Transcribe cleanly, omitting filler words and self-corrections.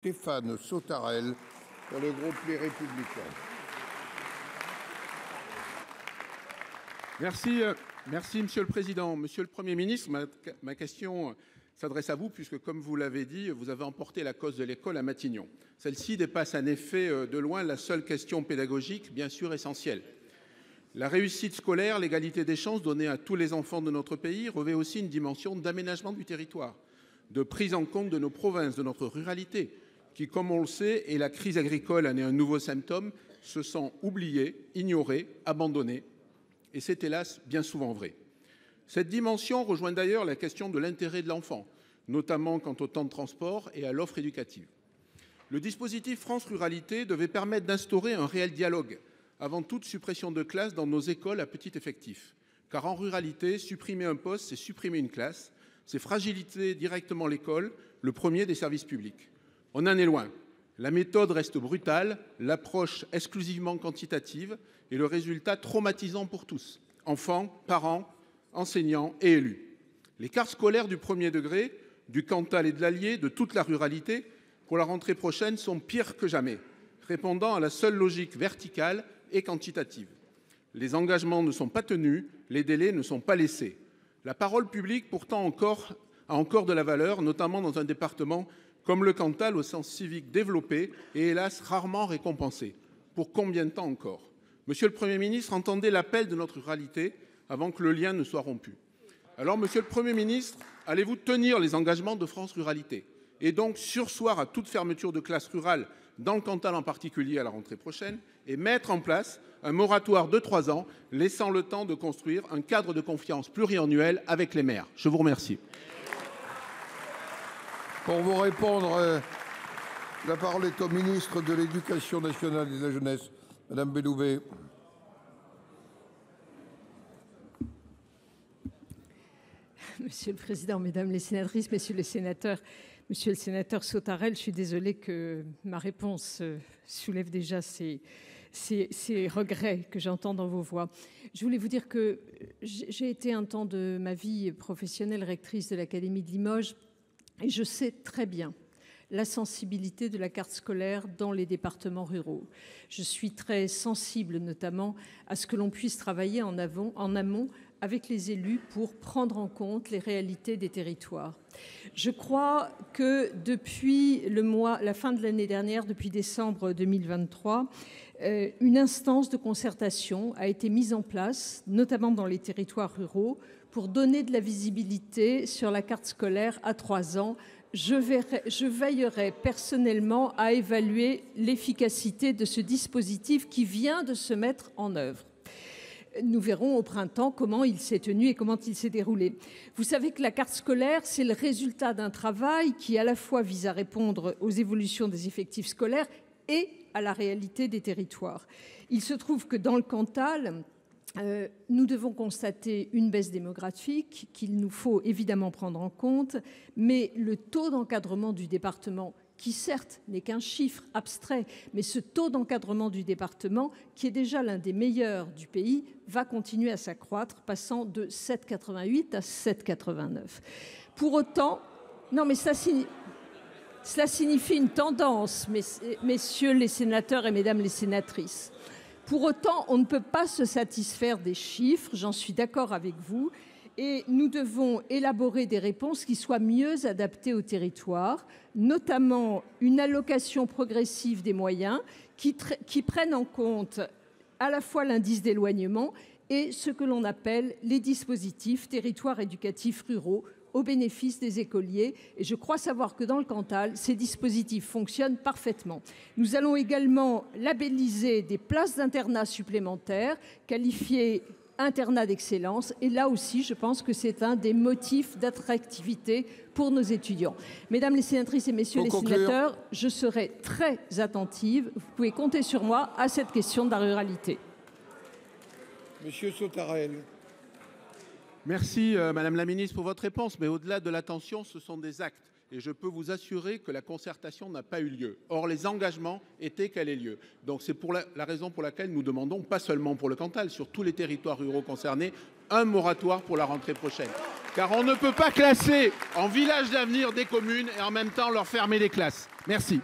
Stéphane Sautarel pour le groupe Les Républicains. Merci Monsieur le Président. Monsieur le Premier ministre, ma question s'adresse à vous puisque, comme vous l'avez dit, vous avez emporté la cause de l'école à Matignon. Celle-ci dépasse en effet de loin la seule question pédagogique, bien sûr essentielle. La réussite scolaire, l'égalité des chances donnée à tous les enfants de notre pays revêt aussi une dimension d'aménagement du territoire, de prise en compte de nos provinces, de notre ruralité, qui, comme on le sait, et la crise agricole en est un nouveau symptôme, se sont oubliés, ignorés, abandonnés. Et c'est hélas bien souvent vrai. Cette dimension rejoint d'ailleurs la question de l'intérêt de l'enfant, notamment quant au temps de transport et à l'offre éducative. Le dispositif France Ruralité devait permettre d'instaurer un réel dialogue avant toute suppression de classes dans nos écoles à petit effectif. Car en ruralité, supprimer un poste, c'est supprimer une classe, c'est fragiliser directement l'école, le premier des services publics. On en est loin. La méthode reste brutale, l'approche exclusivement quantitative et le résultat traumatisant pour tous, enfants, parents, enseignants et élus. Les cartes scolaires du premier degré, du Cantal et de l'Allier, de toute la ruralité, pour la rentrée prochaine sont pires que jamais, répondant à la seule logique verticale et quantitative. Les engagements ne sont pas tenus, les délais ne sont pas laissés. La parole publique pourtant a encore de la valeur, notamment dans un département comme le Cantal, au sens civique développé et hélas rarement récompensé. Pour combien de temps encore? Monsieur le Premier ministre, entendez l'appel de notre ruralité avant que le lien ne soit rompu. Alors, Monsieur le Premier ministre, allez-vous tenir les engagements de France Ruralité et donc surseoir à toute fermeture de classes rurales, dans le Cantal en particulier à la rentrée prochaine, et mettre en place un moratoire de 3 ans, laissant le temps de construire un cadre de confiance pluriannuel avec les maires? Je vous remercie. Pour vous répondre, la parole est au ministre de l'Éducation nationale et de la jeunesse, Madame Belloubet. Monsieur le Président, Mesdames les sénatrices, Messieurs les sénateurs, Monsieur le sénateur Sautarel, je suis désolée que ma réponse soulève déjà ces regrets que j'entends dans vos voix. Je voulais vous dire que j'ai été un temps de ma vie professionnelle rectrice de l'Académie de Limoges et je sais très bien la sensibilité de la carte scolaire dans les départements ruraux. Je suis très sensible notamment à ce que l'on puisse travailler en amont avec les élus pour prendre en compte les réalités des territoires. Je crois que depuis la fin de l'année dernière, depuis décembre 2023, une instance de concertation a été mise en place, notamment dans les territoires ruraux, pour donner de la visibilité sur la carte scolaire à 3 ans. Je veillerai personnellement à évaluer l'efficacité de ce dispositif qui vient de se mettre en œuvre. Nous verrons au printemps comment il s'est tenu et comment il s'est déroulé. Vous savez que la carte scolaire, c'est le résultat d'un travail qui à la fois vise à répondre aux évolutions des effectifs scolaires et à la réalité des territoires. Il se trouve que dans le Cantal, nous devons constater une baisse démographique qu'il nous faut évidemment prendre en compte, mais le taux d'encadrement du département, qui certes n'est qu'un chiffre abstrait, mais ce taux d'encadrement du département, qui est déjà l'un des meilleurs du pays, va continuer à s'accroître, passant de 7,88 à 7,89. Pour autant, non mais cela signifie une tendance, messieurs les sénateurs et mesdames les sénatrices. Pour autant, on ne peut pas se satisfaire des chiffres, j'en suis d'accord avec vous, et nous devons élaborer des réponses qui soient mieux adaptées au territoire, notamment une allocation progressive des moyens qui prenne en compte à la fois l'indice d'éloignement et ce que l'on appelle les dispositifs territoires éducatifs ruraux au bénéfice des écoliers. Et je crois savoir que dans le Cantal, ces dispositifs fonctionnent parfaitement. Nous allons également labelliser des places d'internat supplémentaires, qualifiées internat d'excellence. Et là aussi, je pense que c'est un des motifs d'attractivité pour nos étudiants. Mesdames les sénatrices et messieurs les sénateurs, je serai très attentive. Vous pouvez compter sur moi à cette question de la ruralité. Monsieur Sautarel. Merci Madame la Ministre pour votre réponse, mais au-delà de l'attention, ce sont des actes. et je peux vous assurer que la concertation n'a pas eu lieu. Or, les engagements étaient qu'elle ait lieu. Donc c'est la raison pour laquelle nous demandons, pas seulement pour le Cantal, sur tous les territoires ruraux concernés, un moratoire pour la rentrée prochaine. Car on ne peut pas classer en village d'avenir des communes et en même temps leur fermer les classes. Merci.